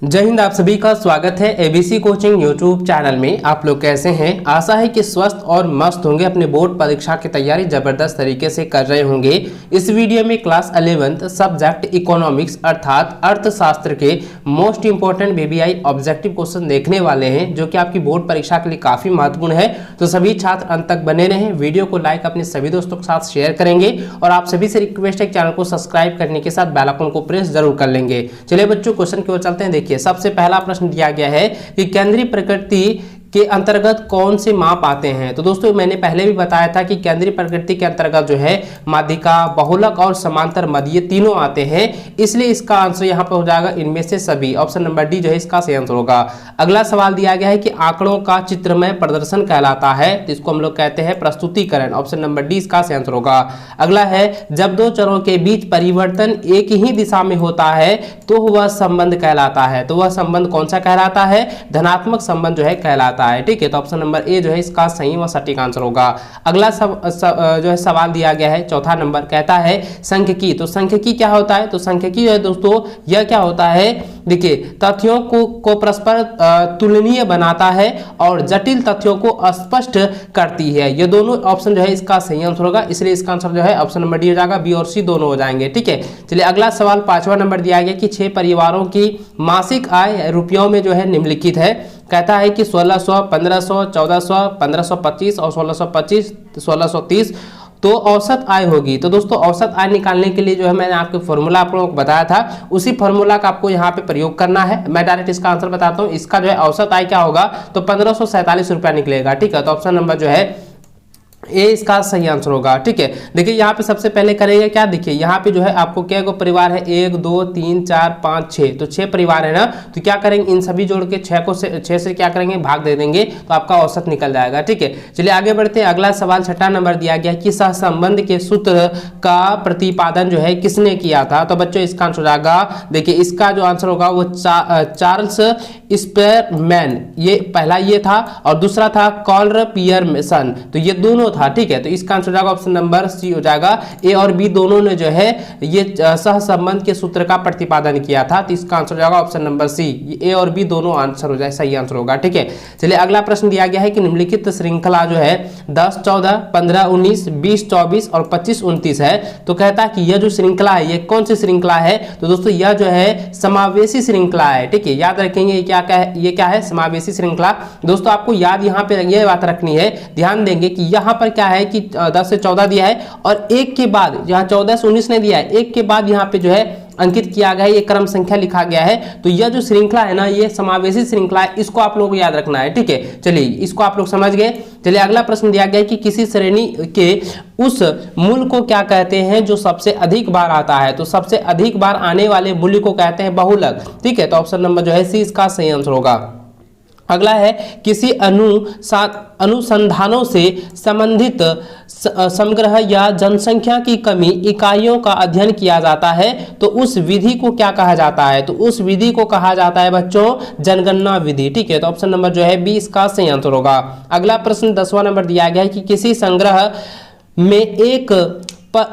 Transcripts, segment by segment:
जय हिंद। आप सभी का स्वागत है एबीसी कोचिंग यूट्यूब चैनल में। आप लोग कैसे हैं? आशा है कि स्वस्थ और मस्त होंगे, अपने बोर्ड परीक्षा की तैयारी जबरदस्त तरीके से कर रहे होंगे। इस वीडियो में क्लास 11th सब्जेक्ट इकोनॉमिक्स अर्थात अर्थशास्त्र के most important BBI objective question देखने वाले हैं, जो कि आपकी बोर्ड परीक्षा के लिए काफी महत्वपूर्ण है। तो सभी छात्र अंत तक बने रहें। वीडियो को लाइक अपने सभी दोस्तों के साथ शेयर करेंगे और आप सभी से रिक्वेस्ट है चैनल को सब्सक्राइब करने के साथ बेल आइकन को प्रेस जरूर कर लेंगे। चलिए बच्चों, क्वेश्चन की ओर चलते हैं। देखिए, सबसे पहला प्रश्न दिया गया है कि केंद्रीय प्रकृति के अंतर्गत कौन से माप आते हैं। तो दोस्तों, मैंने पहले भी बताया था कि केंद्रीय प्रकृति के अंतर्गत जो है माध्यिका, बहुलक और समांतर मध्य ये तीनों आते हैं, इसलिए इसका आंसर यहाँ पर हो जाएगा इनमें से सभी। ऑप्शन नंबर डी जो है इसका सही आंसर होगा। अगला सवाल दिया गया है कि आंकड़ों का चित्रमय प्रदर्शन कहलाता है, तो इसको हम लोग कहते हैं प्रस्तुतिकरण। ऑप्शन नंबर डी इसका सही आंसर होगा। अगला है जब दो चरों के बीच परिवर्तन एक ही दिशा में होता है तो वह संबंध कहलाता है। तो वह संबंध कौन सा कहलाता है? धनात्मक संबंध जो है कहलाता है। ठीक है, तो ऑप्शन नंबर ए जो है इसका सही व सटीक आंसर होगा। अगला जो है सवाल दिया गया है चौथा नंबर, कहता है सांख्यिकी। तो सांख्यिकी क्या होता है? तो सांख्यिकी जो है दोस्तों यह क्या होता है? देखिए, तथ्यों को परस्पर तुलनीय बनाता है और जटिल तथ्यों को स्पष्ट करती है। ये दोनों ऑप्शन जो है इसका सही आंसर होगा, इसलिए इसका आंसर जो है ऑप्शन नंबर डी हो जाएगा। बी और सी दोनों हो जाएंगे। ठीक है, चलिए अगला सवाल पांचवा नंबर दिया गया कि 6 परिवारों की मासिक आय रुपयों में जो है निम्नलिखित है। कहता है कि 1600, 1500, 1400, 1525 और 1625, 1630 तो औसत आय होगी। तो दोस्तों, औसत आय निकालने के लिए जो है मैंने आपको फॉर्मूला आप लोगों को बताया था, उसी फॉर्मूला का आपको यहाँ पे प्रयोग करना है। मैं डायरेक्ट इसका आंसर बताता हूँ। इसका जो है औसत आय क्या होगा? तो 1547 रुपया निकलेगा। ठीक है, तो ऑप्शन नंबर जो है ए इसका सही आंसर होगा। ठीक है, देखिए यहाँ पे सबसे पहले करेंगे क्या? देखिए यहाँ पे जो है आपको क्या को परिवार है, 1 2 3 4 5 6, तो 6 परिवार है ना। तो क्या करेंगे, इन सभी जोड़ के 6 से क्या करेंगे, भाग दे देंगे, तो आपका औसत निकल जाएगा। ठीक है, चलिए आगे बढ़ते हैं। अगला सवाल छठा नंबर दिया गया कि सहसंबंध के सूत्र का प्रतिपादन जो है किसने किया था। तो बच्चों इसका आंसर हो जाएगा, देखिए इसका जो आंसर होगा वो चार्ल्स स्पेरमैन, ये पहला ये था, और दूसरा था कार्ल पियरसन। तो ये दोनों था। ठीक है, तो इसका आंसर हो जाएगा ऑप्शन नंबर सी हो जाएगा। ए और बी दोनों ने जो है ये सहसंबंध के सूत्र का प्रतिपादन किया था, तो इसका आंसर हो जाएगा ऑप्शन नंबर सी। ए और बी दोनों आंसर हो जाए, सही आंसर होगा। ठीक है, चलिए अगला प्रश्न दिया गया है कि निम्नलिखित श्रृंखला जो है 10 14, 15 19, 20 24 और 25 29 है। तो कहता है कि यह जो श्रृंखला है ये कौन सी श्रृंखला है? तो दोस्तों यह जो है समावेशी श्रृंखला है। ठीक है, याद रखेंगे ये क्या है? समावेशी श्रृंखला। दोस्तों आपको याद यहाँ पे ये बात रखनी है, ध्यान देंगे कि यहाँ पर क्या है कि 10 से 14 दिया है और एक के बाद यहाँ 14 से 19 ने दिया है, एक के बाद यहाँ पे जो है अंकित किया गया है, ये क्रम संख्या लिखा गया है। तो यह जो श्रृंखला है ना, ये समावेशी श्रृंखला है, इसको आप लोगों को याद रखना है। ठीक है, चलिए इसको आप लोग समझ गए। चलिए अगला प्रश्न दिया गया है कि किसी श्रेणी के उस मूल्य को क्या कहते हैं जो सबसे अधिक बार आता है। तो सबसे अधिक बार आने वाले मूल्य को कहते हैं बहुलक। ठीक है, तो ऑप्शन नंबर जो है सी इसका सही आंसर होगा। अगला है किसी अनुसंधानों से संबंधित संग्रह या जनसंख्या की कमी इकाइयों का अध्ययन किया जाता है, तो उस विधि को क्या कहा जाता है? तो उस विधि को कहा जाता है बच्चों जनगणना विधि। ठीक है, तो ऑप्शन नंबर जो है बी इसका सही आंसर होगा। अगला प्रश्न 10वां नंबर दिया गया है कि किसी संग्रह में एक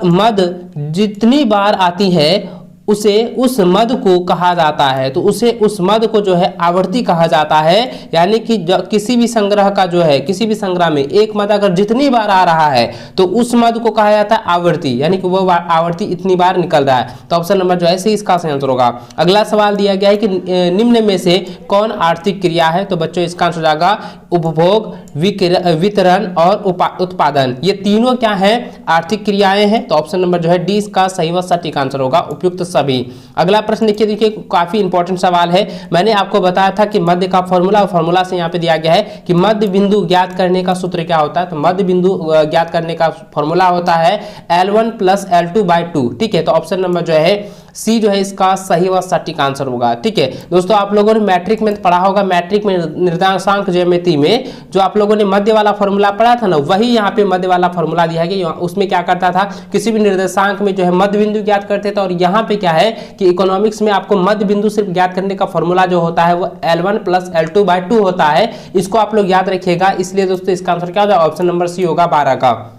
मद जितनी बार आती है उसे उस मद को कहा जाता है। तो उस मद को जो है आवर्ती कहा जाता है, यानी कि किसी भी संग्रह का जो है, किसी भी संग्रह में एक मद अगर जितनी बार आ रहा है तो उस मद को कहा जाता है आवर्ती, यानी कि वो आवर्ती इतनी बार निकल रहा है। तो ऑप्शन नंबर जो है सी इसका सही आंसर होगा। अगला सवाल दिया गया है कि निम्न में से कौन आर्थिक क्रिया है। तो बच्चों इसका आंसर हो जाएगा उपभोग, वितरण और उत्पादन। ये तीनों क्या है? आर्थिक क्रियाएं हैं। तो ऑप्शन नंबर जो है डी इसका सही व सटीक आंसर होगा, उपयुक्त सभी। अगला प्रश्न देखिए काफी इंपॉर्टेंट सवाल है। मैंने आपको बताया था कि मध्य का फॉर्मूला से यहाँ पे दिया गया है कि मध्य बिंदु ज्ञात करने का सूत्र क्या होता है। तो मध्य बिंदु ज्ञात करने का फॉर्मूला होता है L1 + L2/2। ठीक है, तो ऑप्शन नंबर जो है सी जो है इसका सही व सटीक आंसर होगा। ठीक है दोस्तों, आप लोगों ने मैट्रिक में पढ़ा होगा, मैट्रिक में निर्देशांक ज्यामिति में जो आप लोगों ने मध्य वाला फॉर्मूला पढ़ा था ना, वही यहाँ पे मध्य वाला फॉर्मूला दिया है कि उसमें क्या करता था, किसी भी निर्देशांक में जो है मध्य बिंदु ज्ञात करते थे। और यहाँ पे क्या है कि इकोनॉमिक्स में आपको मध्य बिंदु सिर्फ ज्ञात करने का फॉर्मूला जो होता है वो L1 + L2/2 होता है। इसको आप लोग याद रखिएगा, इसलिए दोस्तों इसका आंसर क्या होगा? ऑप्शन नंबर सी होगा 12 का।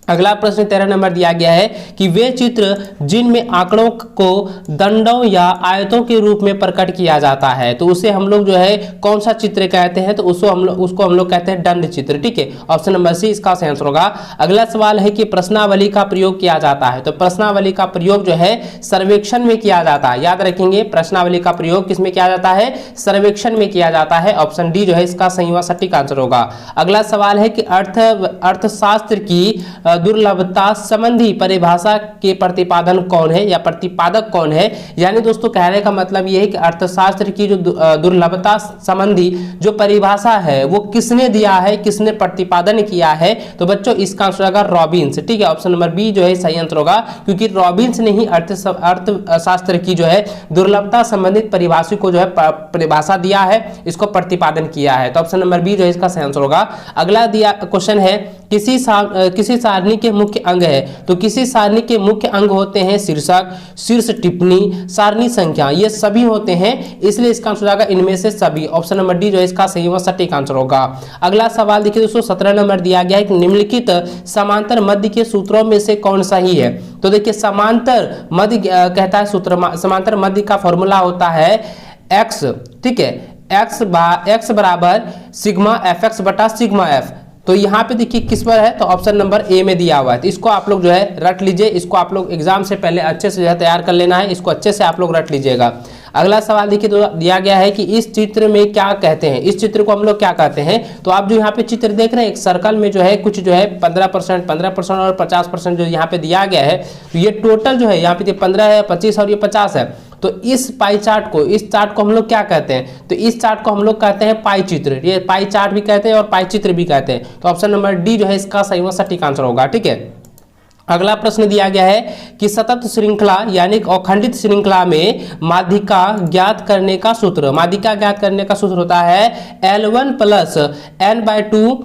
अगला प्रश्न 13 नंबर दिया गया है कि वे चित्र जिनमें आंकड़ों को दंडों या आयतों के रूप में प्रकट किया जाता है, तो उसे हम लोग जो है कौन सा चित्र कहते हैं, तो उसको हम लोग कहते हैं दंड चित्र। ठीक है, ऑप्शन नंबर सी इसका सही आंसर होगा। अगला सवाल है कि प्रश्नावली का प्रयोग किया जाता है, तो प्रश्नावली का प्रयोग जो है सर्वेक्षण में किया जाता है। याद रखेंगे, प्रश्नावली का प्रयोग किसमें किया जाता है, सर्वेक्षण में किया जाता है। ऑप्शन डी जो है इसका सही व सटीक आंसर होगा। अगला सवाल है कि अर्थशास्त्र की दुर्लभता संबंधी परिभाषा के प्रतिपादन कौन है या प्रतिपादक कौन है। यानी दोस्तों कहने का मतलब यह है कि अर्थशास्त्र की जो दुर्लभता संबंधी जो परिभाषा है वो किसने दिया है, किसने प्रतिपादन किया है, तो बच्चों इसका आंसर होगा रॉबिन्स। ठीक है, ऑप्शन नंबर बी जो है सही आंसर होगा, क्योंकि रॉबिन्स ने ही अर्थशास्त्र की जो है दुर्लभता संबंधित परिभाषा को जो है परिभाषा दिया है, इसको प्रतिपादन किया है। तो ऑप्शन नंबर बी जो है इसका सही आंसर होगा। अगला दिया क्वेश्चन है किसी सारणी के मुख्य अंग है, तो किसी सारणी के मुख्य अंग होते हैं शीर्षक, शीर्ष टिप्पणी, सारणी संख्या, ये सभी होते हैं, इसलिए इसका आंसर होगा इनमें से सभी। ऑप्शन नंबर डी जो है इसका सही व सटीक आंसर होगा। अगला सवाल देखिए दोस्तों 17 नंबर दिया गया है कि निम्नलिखित समांतर मध्य के सूत्रों में से कौन सही है। तो देखिए समांतर मध्य कहता है सूत्र, समांतर मध्य का फॉर्मूला होता है एक्स। ठीक है, एक्स बराबर सिग्मा एफ एक्स बटा सिग्मा एफ। तो यहाँ पे देखिए किस पर है, तो ऑप्शन नंबर ए में दिया हुआ है, तो इसको आप लोग जो है रट लीजिए, इसको आप लोग एग्जाम से पहले अच्छे से जो है तैयार कर लेना है, इसको अच्छे से आप लोग रट लीजिएगा। अगला सवाल देखिए तो दिया गया है कि इस चित्र में क्या कहते हैं, इस चित्र को हम लोग क्या कहते हैं। तो आप जो यहाँ पे चित्र देख रहे हैं एक सर्कल में जो है कुछ जो है 15% और 50% जो यहाँ पे दिया गया है, तो ये टोटल जो है यहाँ पे 15 है, 25 और ये 50 है। तो इस पाई चार्ट को, इस चार्ट को हम लोग क्या कहते हैं, तो इस चार्ट को हम लोग कहते हैं पाई चित्र। ये पाई चार्ट भी कहते हैं और पाई चित्र भी कहते हैं। तो ऑप्शन नंबर डी जो है इसका सही व सटीक आंसर होगा। ठीक है, अगला प्रश्न दिया गया है कि सतत श्रृंखला यानी अखंडित श्रृंखला में माध्यिका ज्ञात करने का सूत्र, माध्यिका ज्ञात करने का सूत्र होता है L1 + n/2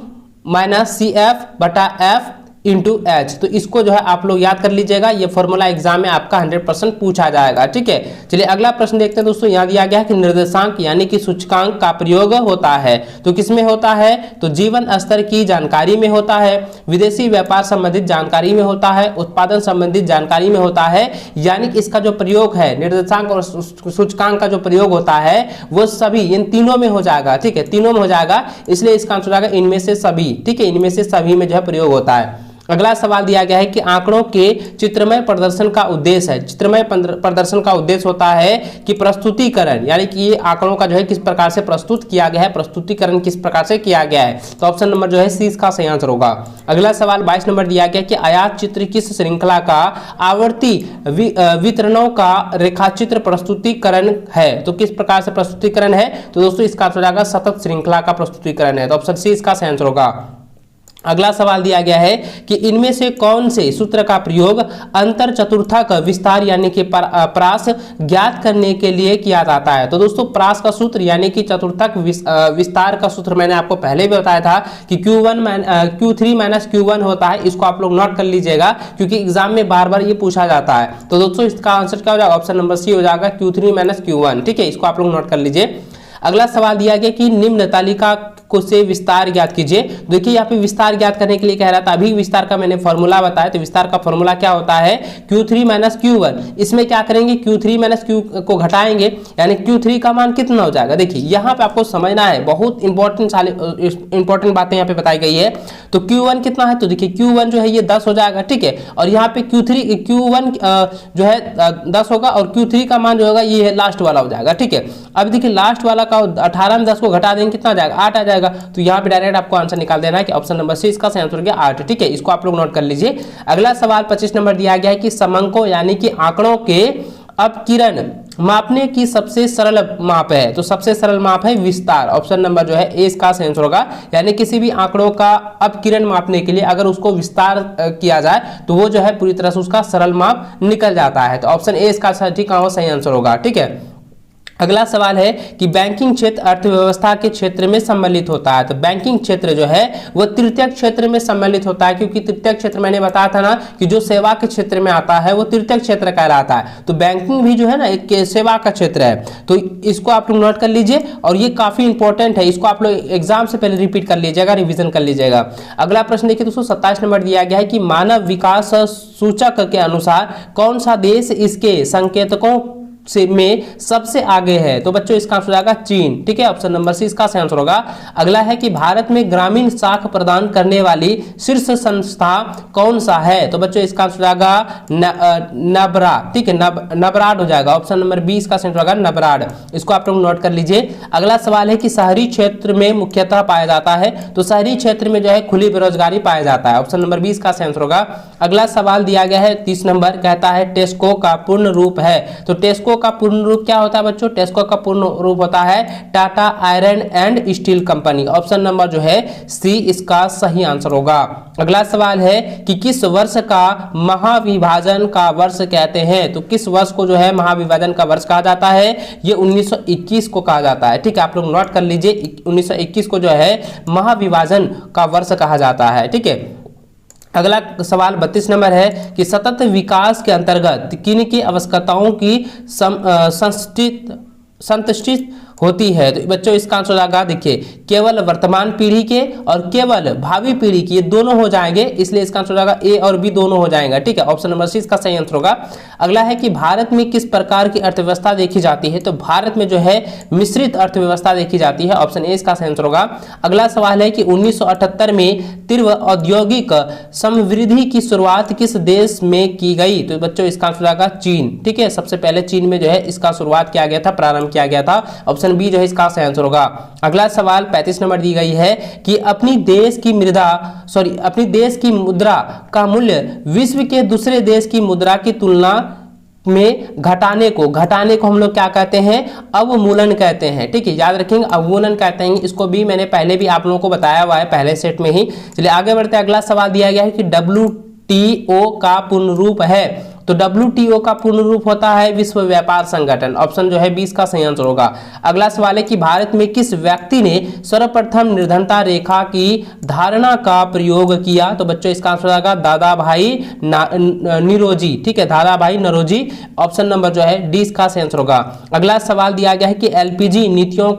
- CF बटा F इंटू एच। तो इसको जो है आप लोग याद कर लीजिएगा, ये फॉर्मूला एग्जाम में आपका 100% पूछा जाएगा। ठीक है, चलिए अगला प्रश्न देखते हैं दोस्तों। यहाँ दिया गया है कि निर्देशांक यानी कि सूचकांक का प्रयोग होता है, तो किसमें होता है, तो जीवन स्तर की जानकारी में होता है, विदेशी व्यापार संबंधित जानकारी में होता है, उत्पादन संबंधित जानकारी में होता है। यानी कि इसका जो प्रयोग है निर्देशांक और सूचकांक का जो प्रयोग होता है वो सभी इन तीनों में हो जाएगा। ठीक है, तीनों में हो जाएगा, इसलिए इसका आंसर आएगा इनमें से सभी। ठीक है, इनमें से सभी में जो है प्रयोग होता है। अगला सवाल दिया गया है कि आंकड़ों के चित्रमय प्रदर्शन का उद्देश्य है, चित्रमय प्रदर्शन का उद्देश्य होता है कि प्रस्तुतिकरण, यानी कि ये आंकड़ों का जो है किस प्रकार से प्रस्तुत किया गया है, प्रस्तुतिकरण किस प्रकार से किया गया है। तो ऑप्शन नंबर जो है सी इसका सही आंसर होगा। अगला सवाल 22 नंबर दिया गया कि आयात चित्र किस श्रृंखला का आवर्ती वितरणों का रेखाचित्र प्रस्तुतिकरण है, तो किस प्रकार से प्रस्तुतिकरण है, तो दोस्तों इसका आंसर होगा सतत श्रृंखला का प्रस्तुतिकरण है। तो ऑप्शन सी इसका सही आंसर होगा। अगला सवाल दिया गया है कि इनमें से कौन से सूत्र का प्रयोग अंतर चतुर्थक विस्तार यानी कि प्रास ज्ञात करने के लिए किया जाता है। तो दोस्तों प्रास का सूत्र यानी कि चतुर्थक विस्तार का सूत्र मैंने आपको पहले भी बताया था कि Q3 - Q1 होता है, इसको आप लोग नोट कर लीजिएगा क्योंकि एग्जाम में बार बार ये पूछा जाता है। तो दोस्तों इसका आंसर क्या हो जाएगा, ऑप्शन नंबर सी हो जाएगा Q3 - Q1। ठीक है, इसको आप लोग नोट कर लीजिए। अगला सवाल दिया गया कि निम्न तालिका को से विस्तार ज्ञात कीजिए। देखिए यहाँ पे विस्तार ज्ञात करने के लिए कह रहा था, अभी विस्तार का मैंने फॉर्मूला बताया, तो विस्तार का फॉर्मूला क्या होता है Q3 - Q1। इसमें क्या करेंगे, Q3 - Q को घटाएंगे, यानी Q3 का मान कितना हो जाएगा। देखिए यहाँ पे आपको समझना है, बहुत इंपॉर्टेंट बातें यहाँ पे बताई गई है। तो Q1 कितना है, तो देखिए Q1 जो है ये 10 हो जाएगा। ठीक है, और यहाँ पे Q1 जो है 10 होगा और Q3 का मान जो होगा ये लास्ट वाला हो जाएगा। ठीक है, अब देखिए लास्ट वाला का 18 में 10 को घटा देंगे कितना आ जाएगा, 8 आ जाएगा। तो यहाँ पे डायरेक्ट आपको आंसर निकाल देना है कि ऑप्शन नंबर सी इसका सही आंसर हो गया 8। ठीक है, इसको आप लोग नोट कर लीजिए। अगला सवाल 25 नंबर दिया गया है कि समंकों यानी कि आंकड़ों के अपकिरण मापने की सबसे सरल माप है, तो सबसे सरल माप है विस्तार। ऑप्शन नंबर जो है ए इसका सही आंसर होगा, यानी किसी भी आंकड़ों का अपकिरण मापने के लिए अगर उसको विस्तार किया जाए तो वो जो है पूरी तरह से उसका सरल माप निकल जाता है। तो ऑप्शन ए इसका सही आंसर होगा। ठीक है, अगला सवाल है कि बैंकिंग क्षेत्र अर्थव्यवस्था के क्षेत्र में सम्मिलित होता है। तो बैंकिंग क्षेत्र जो है वो तृतीय क्षेत्र में सम्मिलित होता है, क्योंकि तृतीय क्षेत्र मैंने बताया था ना कि जो सेवा के क्षेत्र में आता है वो तृतीय क्षेत्र कहलाता है। तो बैंकिंग भी जो है ना एक सेवा का क्षेत्र है, तो इसको आप लोग नोट कर लीजिए और ये काफी इंपॉर्टेंट है, इसको आप लोग एग्जाम से पहले रिपीट कर लीजिएगा, रिविजन कर लीजिएगा। अगला प्रश्न देखिए दोस्तों 27 नंबर दिया गया है कि मानव विकास सूचक के अनुसार कौन सा देश इसके संकेतकों से में सबसे आगे है। तो बच्चों इसका आंसर आएगा चीन। ठीक है, ऑप्शन नंबर सी इसका सही आंसर होगा। अगला है कि भारत में ग्रामीण साख प्रदान करने वाली शीर्ष संस्था कौन सा है। तो बच्चों इसका आंसर आएगा नबरा। ठीक है, नबराड हो जाएगा। ऑप्शन नंबर बी इसका सही आंसर होगा नबराड। इसको आप लोग नोट कर लीजिए। अगला सवाल है कि शहरी क्षेत्र में मुख्यतः पाया जाता है। तो शहरी क्षेत्र में जो है खुली बेरोजगारी पाया जाता है। ऑप्शन नंबर बी इसका सही आंसर होगा। अगला सवाल दिया गया है 30 नंबर, कहता है टेस्को का पूर्ण रूप है। तो टेस्को का पूर्ण रूप क्या होता है बच्चों? टेस्को का पूर्ण रूप होता है Tata iron and steel company. Option number जो है सी इसका सही आंसर होगा। अगला सवाल है कि किस वर्ष का महाविभाजन का वर्ष कहते हैं। तो किस वर्ष को जो है महाविभाजन का वर्ष कहा जाता है? ये 1921 को कहा जाता है। ठीक है, आप लोग नोट कर लीजिए 1921 को जो है महाविभाजन का वर्ष कहा जाता है। ठीक है, अगला सवाल 32 नंबर है कि सतत विकास के अंतर्गत किन की आवश्यकताओं की संतुष्टि होती है। तो बच्चों इसका आंसर आएगा, देखिए केवल वर्तमान पीढ़ी के और केवल भावी पीढ़ी की, ये दोनों हो जाएंगे, इसलिए इसका आंसर आएगा ए और बी दोनों हो जाएंगे। ठीक है, ऑप्शन नंबर सी इसका सही आंसर होगा। अगला है कि भारत में किस प्रकार की अर्थव्यवस्था देखी जाती है। तो भारत में जो है मिश्रित अर्थव्यवस्था देखी जाती है। ऑप्शन ए इसका सही आंसर होगा। अगला सवाल है कि 1978 में तीव्र औद्योगिक समृद्धि की शुरुआत किस देश में की गई। तो बच्चों इसका आंसर आएगा चीन। ठीक है, सबसे पहले चीन में जो है इसका शुरुआत किया गया था, प्रारंभ किया गया था। ऑप्शन बी जो है इसका सही आंसर होगा। अगला सवाल 35 नंबर दी गई है कि अपनी देश की मुद्रा का मूल्य विश्व के दूसरे देश की मुद्रा की तुलना में घटाने को हम लोग क्या कहते हैं? अवमूलन कहते हैं। ठीक है, याद रखेंगे अवमूलन कहते हैं। इसको भी मैंने पहले भी आप लोगों को बताया हुआ है पहले सेट में ही। चलिए आगे बढ़ते हैं। अगला सवाल दिया गया है कि WTO का पूर्ण रूप है। तो WTO का पूर्ण रूप होता है विश्व व्यापार संगठन। ऑप्शन जो है 20 का सही आंसर होगा। अगला सवाल है कि भारत में किस व्यक्ति ने सर्वप्रथम निर्धनता रेखा की धारणा का प्रयोग किया। तो बच्चों इसका आंसर आएगा दादा भाई निरोजी। ठीक है, दादा भाई नरोजी। ऑप्शन नंबर जो है डी इसका सही आंसर होगा। अगला सवाल दिया गया है कि LPG नीतियों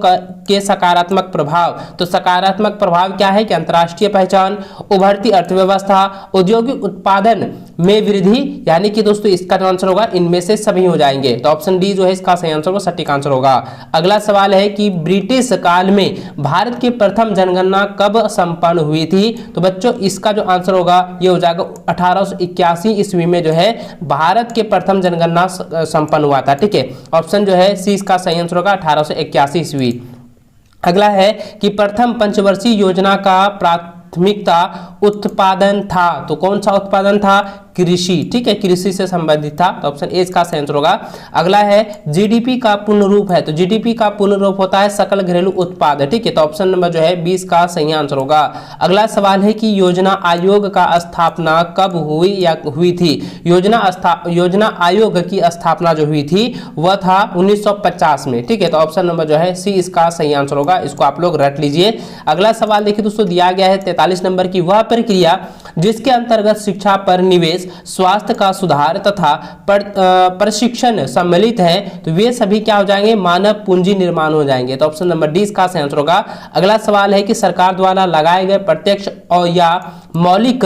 के सकारात्मक प्रभाव। तो सकारात्मक प्रभाव क्या है कि अंतर्राष्ट्रीय पहचान, उभरती अर्थव्यवस्था, औद्योगिक उत्पादन में वृद्धि, यानी कि दोस्तों इसका जो आंसर होगा इनमें से सभी हो जाएंगे। तो ऑप्शन डी जो है इसका सही आंसर, वो सटीक आंसर होगा। अगला सवाल है कि ब्रिटिश काल में भारत की प्रथम जनगणना कब संपन्न हुई थी। तो बच्चों इसका जो आंसर होगा ये हो जाएगा 1881 ईस्वी में जो है भारत के प्रथम जनगणना संपन्न हुआ था। ठीक है, ऑप्शन जो है सी इसका सही आंसर होगा 1881 ईस्वी। अगला है कि प्रथम पंचवर्षीय योजना का प्राथमिकता उत्पादन था। तो कौन सा उत्पादन था? कृषि। ठीक है, कृषि से संबंधित था। तो ऑप्शन ए इसका सही आंसर होगा। अगला है GDP का पूर्ण रूप है। तो GDP का पूर्ण रूप होता है सकल घरेलू उत्पाद। ठीक है, तो ऑप्शन नंबर जो है 20 का सही आंसर होगा। अगला सवाल है कि योजना आयोग का स्थापना कब हुई या हुई थी। योजना आयोग की स्थापना जो हुई थी वह था 1950 में। ठीक है, तो ऑप्शन नंबर जो है सी इसका सही आंसर होगा। इसको आप लोग रट लीजिए। अगला सवाल देखिए दोस्तों दिया गया है 43 नंबर की, वह प्रक्रिया जिसके अंतर्गत शिक्षा पर निवेश, स्वास्थ्य का सुधार तथा प्रशिक्षण सम्मिलित है। तो वे सभी क्या हो जाएंगे? मानव पूंजी निर्माण हो जाएंगे। तो ऑप्शन नंबर डी इसका सही आंसर होगा। अगला सवाल है कि सरकार द्वारा लगाए गए प्रत्यक्ष और या मौलिक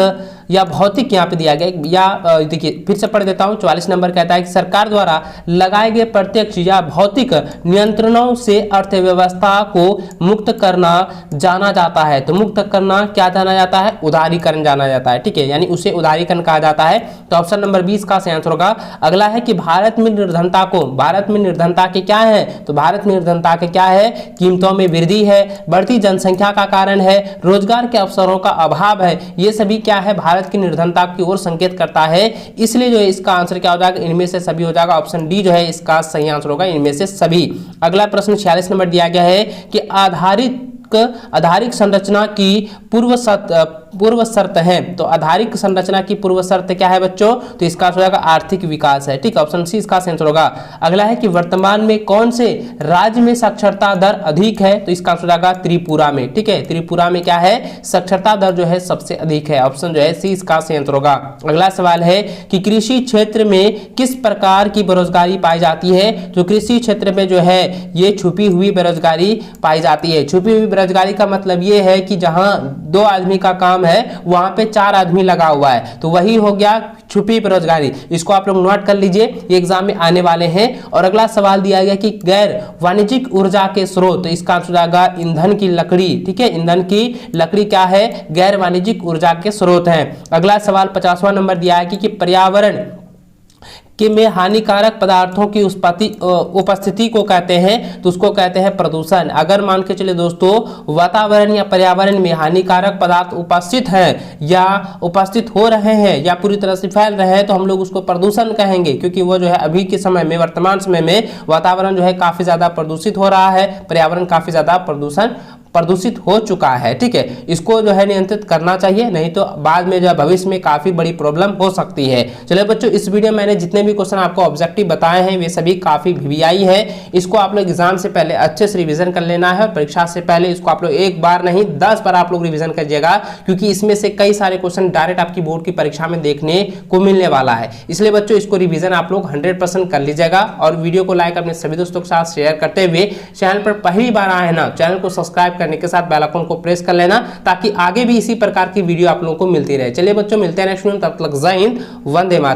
या भौतिक, यहाँ पे दिया गया या देखिए फिर से पढ़ देता हूँ। 44 नंबर कहता है कि सरकार द्वारा लगाए गए प्रत्यक्ष या भौतिक नियंत्रणों से अर्थव्यवस्था को मुक्त करना जाना जाता है। तो मुक्त करना क्या जाना जाता है? उदारीकरण जाना जाता है। ठीक है, यानी उसे उदारीकरण कहा जाता है। तो ऑप्शन नंबर 20 का सही आंसर होगा। अगला है कि भारत में निर्धनता के क्या है? तो भारत में निर्धनता के क्या है? कीमतों में वृद्धि है, बढ़ती जनसंख्या का कारण है, रोजगार के अवसरों का अभाव है। ये सभी क्या है? भारत की निर्धनता की ओर संकेत करता है। इसलिए जो है इसका आंसर क्या हो जाएगा? इनमें से सभी हो जाएगा। ऑप्शन डी जो है इसका सही आंसर होगा, इनमें से सभी। अगला प्रश्न 46 नंबर दिया गया है कि आधारिक संरचना की पूर्व शर्त है। तो आधारिक संरचना की पूर्व शर्त क्या है बच्चों? तो इसका हो जाएगा आर्थिक विकास है। ठीक, ऑप्शन सी इसका आंसर होगा। अगला है कि वर्तमान में कौन से राज्य में साक्षरता दर अधिक है? तो इसका आंसर होगा त्रिपुरा में। ठीक है, त्रिपुरा में क्या है? साक्षरता दर जो है सबसे अधिक है। ऑप्शन जो है सी इसका आंसर होगा। अगला सवाल है कि कृषि क्षेत्र में किस प्रकार की बेरोजगारी पाई जाती है? तो कृषि क्षेत्र में जो है ये छुपी हुई बेरोजगारी पाई जाती है। छुपी हुई बेरोजगारी का मतलब ये है कि जहां 2 आदमी का काम है वहां पे 4 आदमी लगा हुआ है, तो वही हो गया छुपी बेरोजगारी। इसको आप लोग नोट कर लीजिए, ये एग्जाम में आने वाले हैं। और अगला सवाल दिया गया कि गैर वाणिज्यिक ऊर्जा के स्रोत, तो इसका आंसर आएगा ईंधन की लकड़ी। ठीक है, ईंधन की लकड़ी क्या है? गैर वाणिज्यिक ऊर्जा के स्रोत है। अगला सवाल 50वां नंबर दिया है कि पर्यावरण कि में हानिकारक पदार्थों की उपस्थिति को कहते हैं, तो उसको कहते हैं प्रदूषण। अगर मान के चले दोस्तों वातावरण या पर्यावरण में हानिकारक पदार्थ उपस्थित हैं या उपस्थित हो रहे हैं या पूरी तरह से फैल रहे हैं, तो हम लोग उसको प्रदूषण कहेंगे, क्योंकि वो जो है अभी के समय में, वर्तमान समय में वातावरण जो है काफी ज्यादा प्रदूषित हो रहा है, पर्यावरण काफी ज्यादा प्रदूषित हो चुका है। ठीक है, इसको जो है नियंत्रित करना चाहिए, नहीं तो बाद में जो है भविष्य में काफी बड़ी प्रॉब्लम हो सकती है। चलिए बच्चों, इस वीडियो में मैंने जितने भी क्वेश्चन आपको ऑब्जेक्टिव बताए हैं वे सभी काफी वीवीआई है। इसको आप लोग एग्जाम से पहले अच्छे से रिवीजन कर लेना है। परीक्षा से पहले इसको आप लोग एक बार नहीं 10 बार आप लोग रिवीजन करिएगा, क्योंकि इसमें से कई सारे क्वेश्चन डायरेक्ट आपकी बोर्ड की परीक्षा में देखने को मिलने वाला है। इसलिए बच्चों इसको रिवीजन आप लोग 100% कर लीजिएगा और वीडियो को लाइक अपने सभी दोस्तों के साथ शेयर करते हुए चैनल पर पहली बार आए ना, चैनल को सब्सक्राइब करने के साथ बेल आइकन को प्रेस कर लेना, ताकि आगे भी इसी प्रकार की वीडियो आप लोगों को मिलती रहे। चलिए बच्चों, मिलते हैं नेक्स्ट वीडियो में, तब तक जय हिंद, वंदे मातरम।